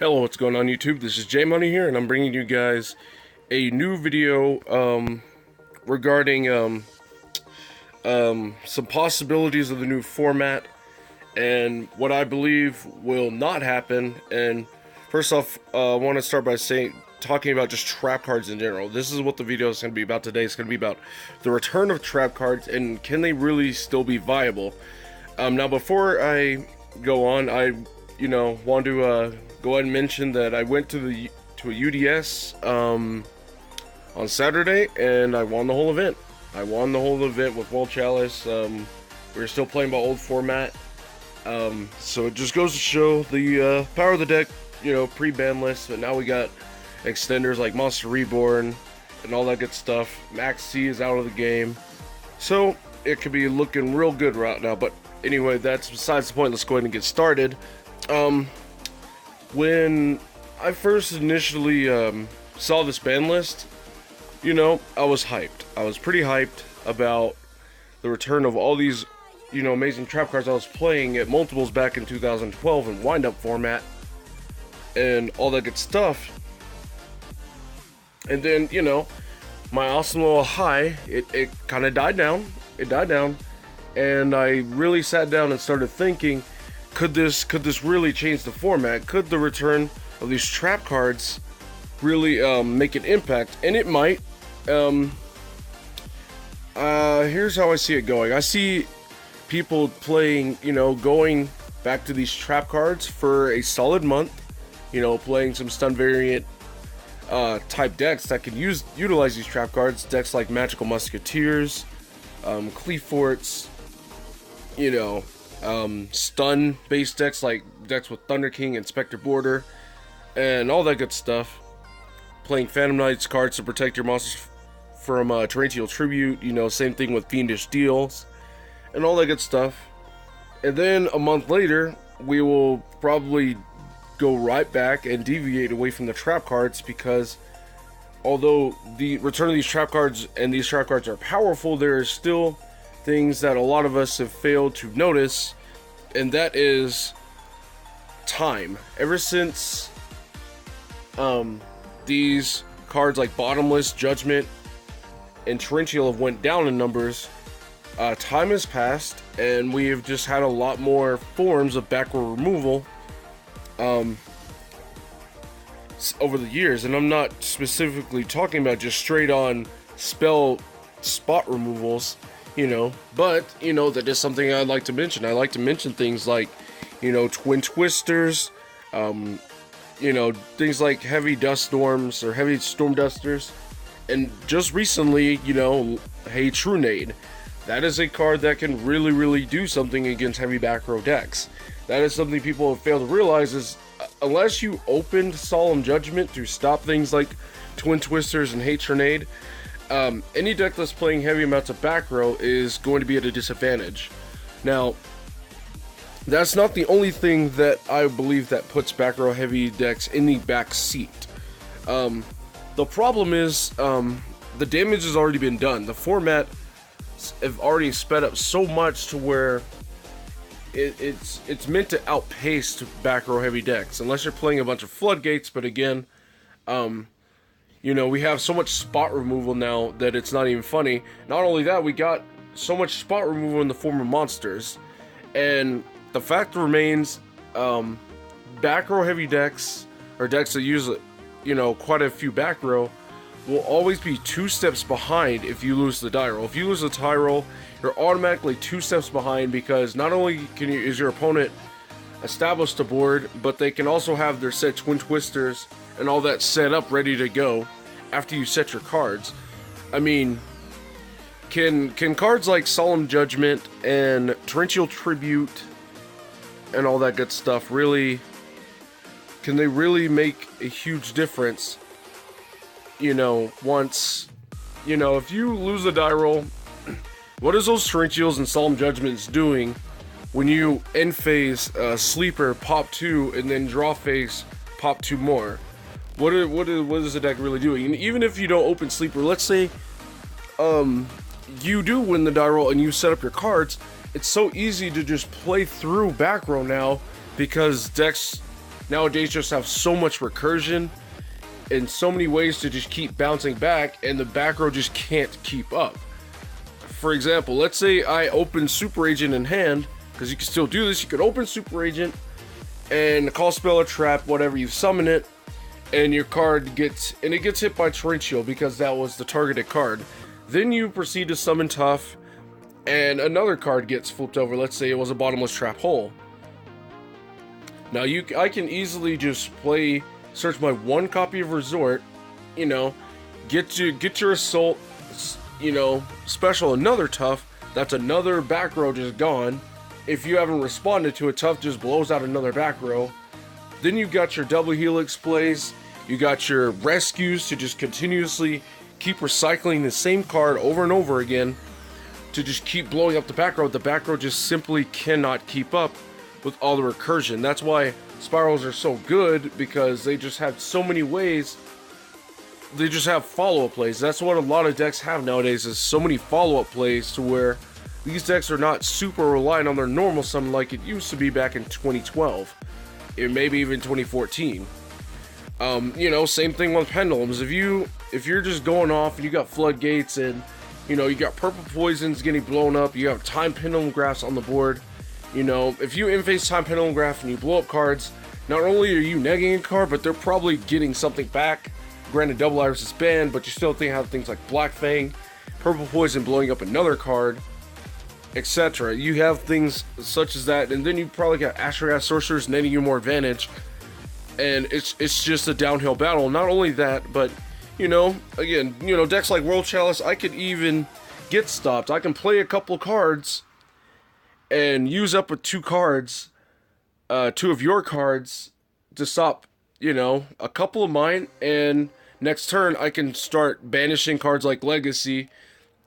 Hello, what's going on YouTube? This is J Money here, and I'm bringing you guys a new video regarding some possibilities of the new format and what I believe will not happen. And first off, I want to start by talking about just trap cards in general. This is what the video is going to be about today. It's going to be about the return of trap cards and can they really still be viable. Now, before I go on, I want to go ahead and mention that I went to a UDS on Saturday, and I won the whole event. I won the whole event with World Chalice. We were still playing by old format, so it just goes to show the power of the deck. Pre-ban list, but now we got extenders like Monster Reborn and all that good stuff. Max C is out of the game, so it could be looking real good right now. But anyway, that's besides the point. Let's go ahead and get started. When I first initially saw this ban list, I was hyped. I was pretty hyped about the return of all these, amazing trap cards I was playing at multiples back in 2012 in wind-up format and all that good stuff. And then, my awesome little high, it kind of died down. It died down. And I really sat down and started thinking, could this really change the format? Could the return of these trap cards really make an impact? And it might. Here's how I see it going. I see people playing, going back to these trap cards for a solid month, playing some stun variant type decks that can utilize these trap cards. Decks like Magical Musketeers, Cleaforts, stun based decks like decks with Thunder King and Spectre Border and all that good stuff. Playing Phantom Knights cards to protect your monsters from Torrential Tribute, same thing with Fiendish Deals and all that good stuff. And then a month later, we will probably go right back and deviate away from the trap cards, because although the return of these trap cards and these trap cards are powerful, there are still things that a lot of us have failed to notice, and that is time. Ever since these cards like Bottomless, Judgment, and Torrential have went down in numbers, time has passed, and we have just had a lot more forms of back row removal over the years. And I'm not specifically talking about just straight on spell spot removals, but that is something I'd like to mention. I like to mention things like, Twin Twisters, things like Heavy Dust Storms or Heavy Storm Dusters, and just recently, Hey Trunade. That is a card that can really do something against heavy back row decks. That is something people have failed to realize is, unless you opened Solemn Judgment to stop things like Twin Twisters and Hey Trunade, any deck that's playing heavy amounts of back row is going to be at a disadvantage. Now, that's not the only thing that I believe that puts back row heavy decks in the back seat. The problem is, the damage has already been done. The format have already sped up so much to where it's meant to outpace back row heavy decks, unless you're playing a bunch of floodgates. But again, we have so much spot removal now that it's not even funny. Not only that, we got so much spot removal in the form of monsters, and the fact remains, back row heavy decks, or decks that use quite a few back row, will always be 2 steps behind if you lose the die roll. If you lose the tie roll, you're automatically 2 steps behind, because not only is your opponent establish the board, but they can also have their set Twin Twisters and all that set up ready to go after you set your cards. I mean, can cards like Solemn Judgment and Torrential Tribute and all that good stuff can they really make a huge difference? Once, if you lose a die roll, what is those Torrentials and Solemn Judgments doing when you end phase sleeper pop 2 and then draw phase pop 2 more? What is the deck really doing? And even if you don't open sleeper, let's say you do win the die roll and you set up your cards, it's so easy to just play through back row now, because decks nowadays just have so much recursion and so many ways to just keep bouncing back, and the back row just can't keep up. For example, let's say I open Super Agent in hand, because you can still do this. You could open Super Agent and call spell or trap, whatever, you summon it, and your card gets hit by Torrential because that was the targeted card. Then you proceed to summon Tough, and another card gets flipped over. Let's say it was a Bottomless Trap Hole. Now I can easily just search my one copy of Resort, you know, get your Assault, you know, special another Tough. That's another back row just gone. If you haven't responded to it, Tough just blows out another back row. Then you got your double helix plays. You got your rescues to just continuously keep recycling the same card over and over again to just keep blowing up the back row. The back row just simply cannot keep up with all the recursion. That's why spirals are so good, because they just have so many ways. They just have follow-up plays. That's what a lot of decks have nowadays, is so many follow-up plays, to where these decks are not super reliant on their normal summon like it used to be back in 2012, and maybe even 2014. You know, same thing with pendulums. If you're just going off and you got floodgates, and you know you got purple poisons getting blown up, you have time pendulum graphs on the board. You know, if you in-phase time pendulum graph and you blow up cards, not only are you negging a card, but they're probably getting something back. Granted, Double Iris is banned, but you still have things like Black Fang, Purple Poison blowing up another card, etc. You have things such as that, and then you probably got Astragas Sorcerers netting you more advantage, and it's just a downhill battle. Not only that, but you know, again, you know, decks like World Chalice, I could even get stopped. I can play a couple cards and use up with two of your cards to stop, you know, a couple of mine, and next turn I can start banishing cards like Legacy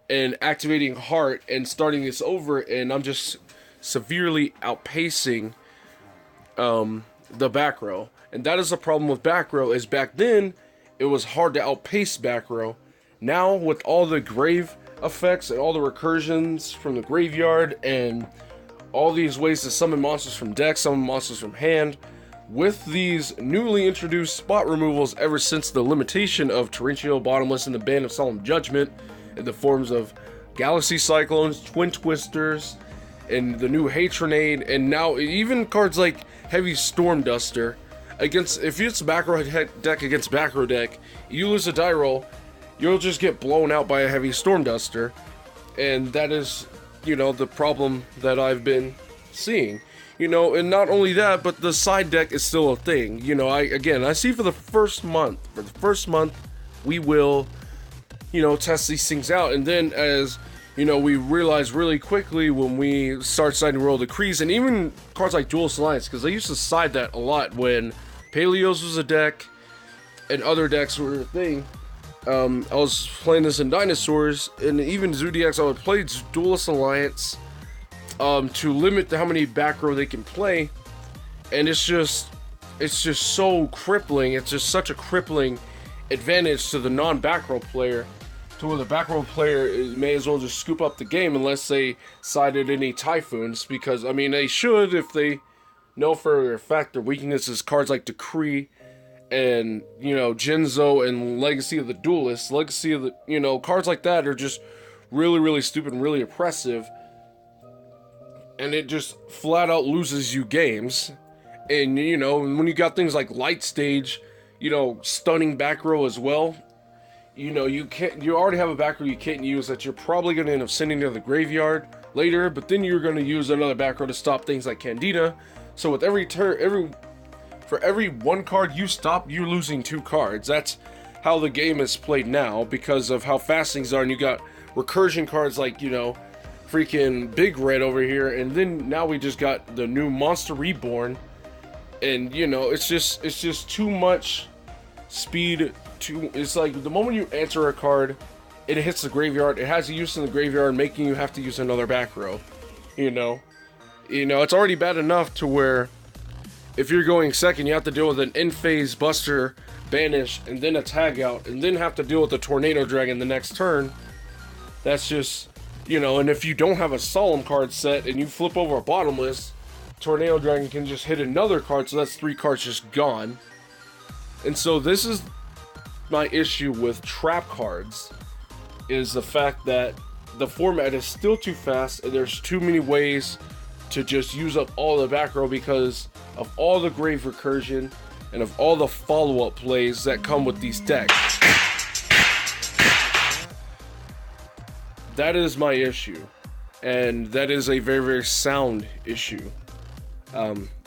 and activating Heart and starting this over, and I'm just severely outpacing the back row. And that is the problem with back row, is back then it was hard to outpace back row. Now with all the grave effects and all the recursions from the graveyard and all these ways to summon monsters from deck, summon monsters from hand, with these newly introduced spot removals ever since the limitation of Torrential, Bottomless, and the ban of Solemn Judgment in the forms of Galaxy Cyclones, Twin Twisters, and the new Hatronade, and now even cards like Heavy Storm Duster. If it's back row deck against back row deck, you lose a die roll, you'll just get blown out by a Heavy Storm Duster, and that is, you know, the problem that I've been seeing. You know, and not only that, but the side deck is still a thing. You know, I see for the first month, we will, you know, test these things out, and then as you know, we realize really quickly when we start siding Royal Decrees, and even cards like Duelist Alliance, because I used to side that a lot when Paleos was a deck and other decks were a thing. I was playing this in Dinosaurs, and even Zodiacs, I would play Duelist Alliance to limit how many back row they can play, and it's just so crippling. It's just such a crippling advantage to the non-back row player, to where the back row player may as well just scoop up the game unless they sided any Typhoons, because I mean they should, if they know for a fact their weakness is cards like Decree and, you know, Genzo and Legacy of the Duelist. Legacy of the, you know, cards like that are just really, really stupid and really oppressive, and it just flat out loses you games. And, you know, when you got things like Light Stage, you know, stunning back row as well, you know, you already have a back row you can't use that you're probably going to end up sending to the graveyard later, but then you're going to use another back row to stop things like Candida. So with every turn, for every one card you stop, you're losing two cards. That's how the game is played now, because of how fast things are, and you got recursion cards like, you know, freaking Big Red over here, and then now we just got the new Monster Reborn, and, you know, it's just too much speed. It's like the moment you enter a card, it hits the graveyard, it has a use in the graveyard, making you have to use another back row. You know, it's already bad enough to where if you're going second, you have to deal with an in-phase Buster, banish, and then a tag out, and then have to deal with the Tornado Dragon the next turn. That's just, you know, and if you don't have a Solemn card set and you flip over a Bottomless, Tornado Dragon can just hit another card, so that's 3 cards just gone. And so this is my issue with trap cards, is the fact that the format is still too fast and there's too many ways to just use up all the back row because of all the Grave Recursion and of all the follow-up plays that come with these decks. That is my issue, and that is a very, very sound issue.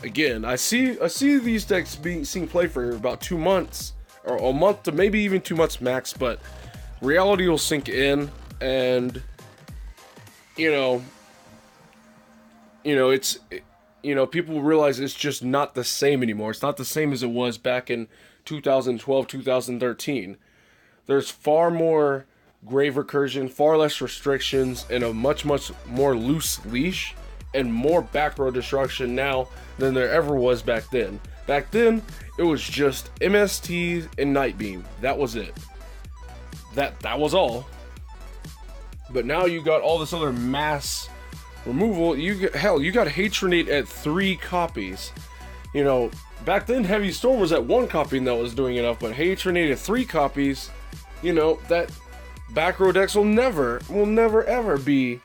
Again, I see these decks seeing play for about 2 months, or a month to maybe even 2 months max, but reality will sink in, and people realize it's just not the same anymore. It's not the same as it was back in 2012, 2013. There's far more Grave Recursion, far less restrictions, and a much, much more loose leash, and more back row destruction now than there ever was back then. Back then, it was just MST and Nightbeam. That was it. That was all. But now you got all this other mass removal. You got Hatronate at 3 copies. Back then Heavy Storm was at 1 copy and that was doing enough, but Hatronate at 3 copies, that back row decks will never ever be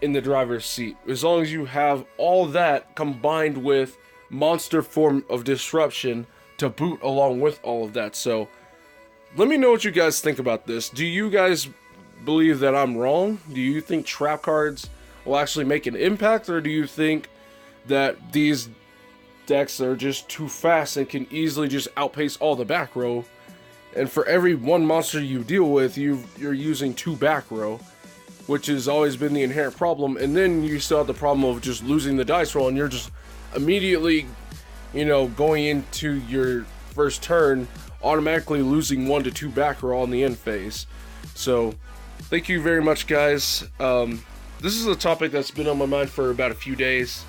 in the driver's seat as long as you have all that combined with monster form of disruption to boot along with all of that. So let me know what you guys think about this. Do you guys believe that I'm wrong? Do you think trap cards will actually make an impact, or do you think that these decks are just too fast and can easily just outpace all the back row, and for every 1 monster you deal with, you're using 2 back row, which has always been the inherent problem, and then you still have the problem of just losing the dice roll, and you're just immediately, going into your first turn, automatically losing 1 to 2 back row on the end phase. So, thank you very much, guys. This is a topic that's been on my mind for about a few days.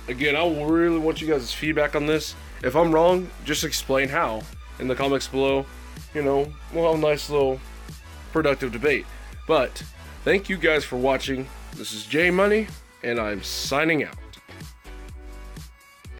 Again, I really want you guys' feedback on this. If I'm wrong, just explain how in the comments below. We'll have a nice little productive debate. But thank you guys for watching. This is J Money, and I'm signing out.